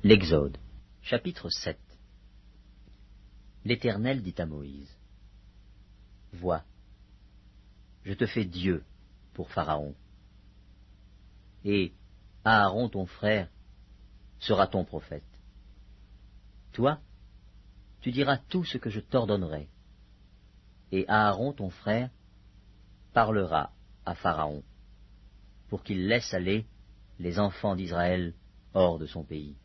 L'Exode, chapitre 7. L'Éternel dit à Moïse, « Vois, je te fais Dieu pour Pharaon, et Aaron ton frère sera ton prophète. Toi, tu diras tout ce que je t'ordonnerai, et Aaron ton frère parlera à Pharaon, pour qu'il laisse aller les enfants d'Israël hors de son pays.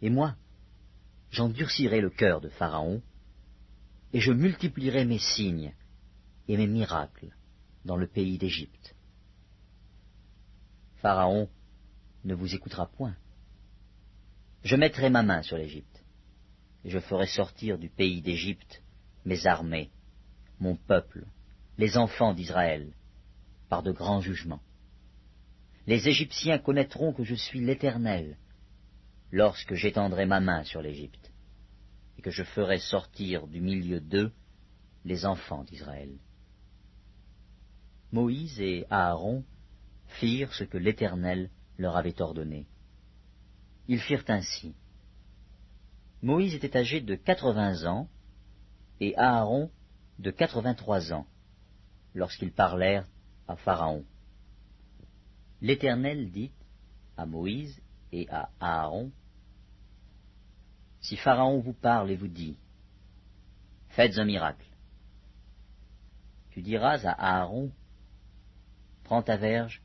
Et moi, j'endurcirai le cœur de Pharaon, et je multiplierai mes signes et mes miracles dans le pays d'Égypte. Pharaon ne vous écoutera point. Je mettrai ma main sur l'Égypte, et je ferai sortir du pays d'Égypte mes armées, mon peuple, les enfants d'Israël, par de grands jugements. Les Égyptiens connaîtront que je suis l'Éternel, lorsque j'étendrai ma main sur l'Égypte, et que je ferai sortir du milieu d'eux les enfants d'Israël. Moïse et Aaron firent ce que l'Éternel leur avait ordonné. Ils firent ainsi. Moïse était âgé de 80 ans, et Aaron de 83 ans, lorsqu'ils parlèrent à Pharaon. L'Éternel dit à Moïse et à Aaron, « Si Pharaon vous parle et vous dit, « Faites un miracle », tu diras à Aaron, « Prends ta verge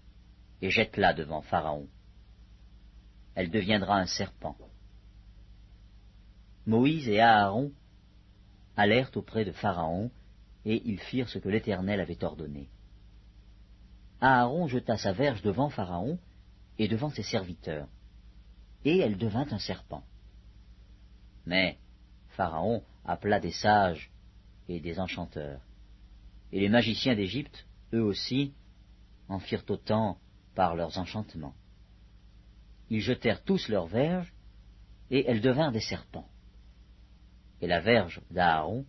et jette-la devant Pharaon. Elle deviendra un serpent. » Moïse et Aaron allèrent auprès de Pharaon, et ils firent ce que l'Éternel avait ordonné. Aaron jeta sa verge devant Pharaon et devant ses serviteurs, et elle devint un serpent. Mais Pharaon appela des sages et des enchanteurs, et les magiciens d'Égypte, eux aussi, en firent autant par leurs enchantements. Ils jetèrent tous leurs verges, et elles devinrent des serpents. Et la verge d'Aaron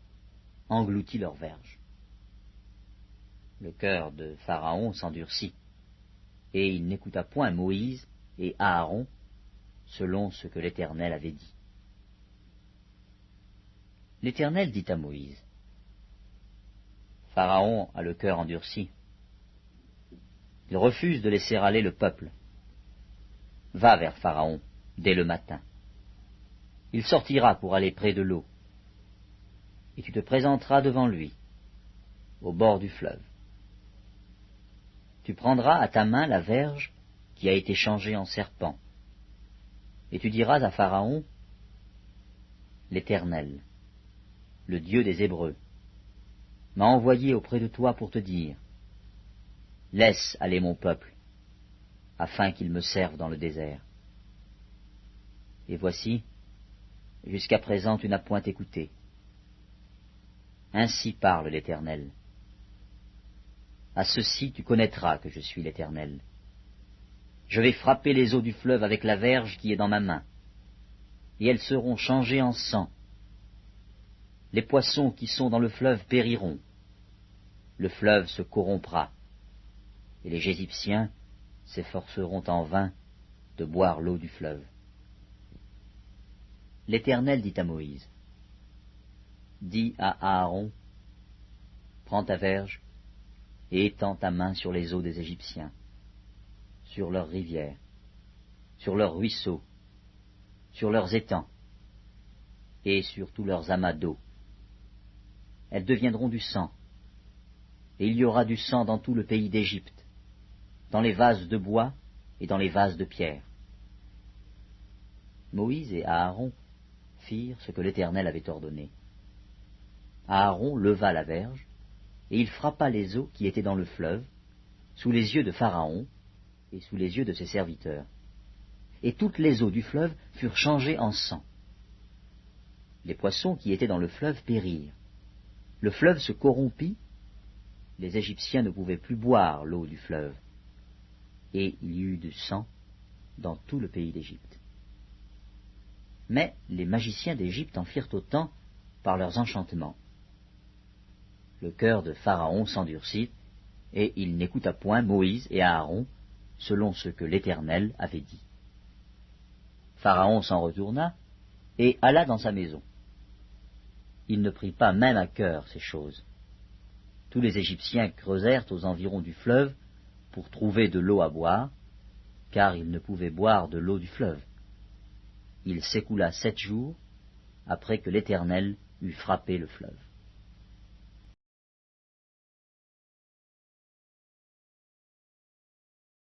engloutit leurs verges. Le cœur de Pharaon s'endurcit, et il n'écouta point Moïse et Aaron, selon ce que l'Éternel avait dit. L'Éternel dit à Moïse, « Pharaon a le cœur endurci. Il refuse de laisser aller le peuple. Va vers Pharaon dès le matin. Il sortira pour aller près de l'eau, et tu te présenteras devant lui, au bord du fleuve. Tu prendras à ta main la verge qui a été changée en serpent, et tu diras à Pharaon, « L'Éternel, le Dieu des Hébreux, m'a envoyé auprès de toi pour te dire, « Laisse aller mon peuple, afin qu'il me serve dans le désert. » Et voici, jusqu'à présent tu n'as point écouté. Ainsi parle l'Éternel. À ceci tu connaîtras que je suis l'Éternel. Je vais frapper les eaux du fleuve avec la verge qui est dans ma main, et elles seront changées en sang. Les poissons qui sont dans le fleuve périront, le fleuve se corrompra, et les Égyptiens s'efforceront en vain de boire l'eau du fleuve. L'Éternel dit à Moïse, « Dis à Aaron, prends ta verge et étends ta main sur les eaux des Égyptiens, sur leurs rivières, sur leurs ruisseaux, sur leurs étangs, et sur tous leurs amas d'eau. Elles deviendront du sang, et il y aura du sang dans tout le pays d'Égypte, dans les vases de bois et dans les vases de pierre. » Moïse et Aaron firent ce que l'Éternel avait ordonné. Aaron leva la verge, et il frappa les eaux qui étaient dans le fleuve, sous les yeux de Pharaon et sous les yeux de ses serviteurs. Et toutes les eaux du fleuve furent changées en sang. Les poissons qui étaient dans le fleuve périrent. Le fleuve se corrompit, les Égyptiens ne pouvaient plus boire l'eau du fleuve, et il y eut du sang dans tout le pays d'Égypte. Mais les magiciens d'Égypte en firent autant par leurs enchantements. Le cœur de Pharaon s'endurcit, et il n'écouta point Moïse et Aaron, selon ce que l'Éternel avait dit. Pharaon s'en retourna et alla dans sa maison. Il ne prit pas même à cœur ces choses. Tous les Égyptiens creusèrent aux environs du fleuve pour trouver de l'eau à boire, car ils ne pouvaient boire de l'eau du fleuve. Il s'écoula 7 jours après que l'Éternel eut frappé le fleuve.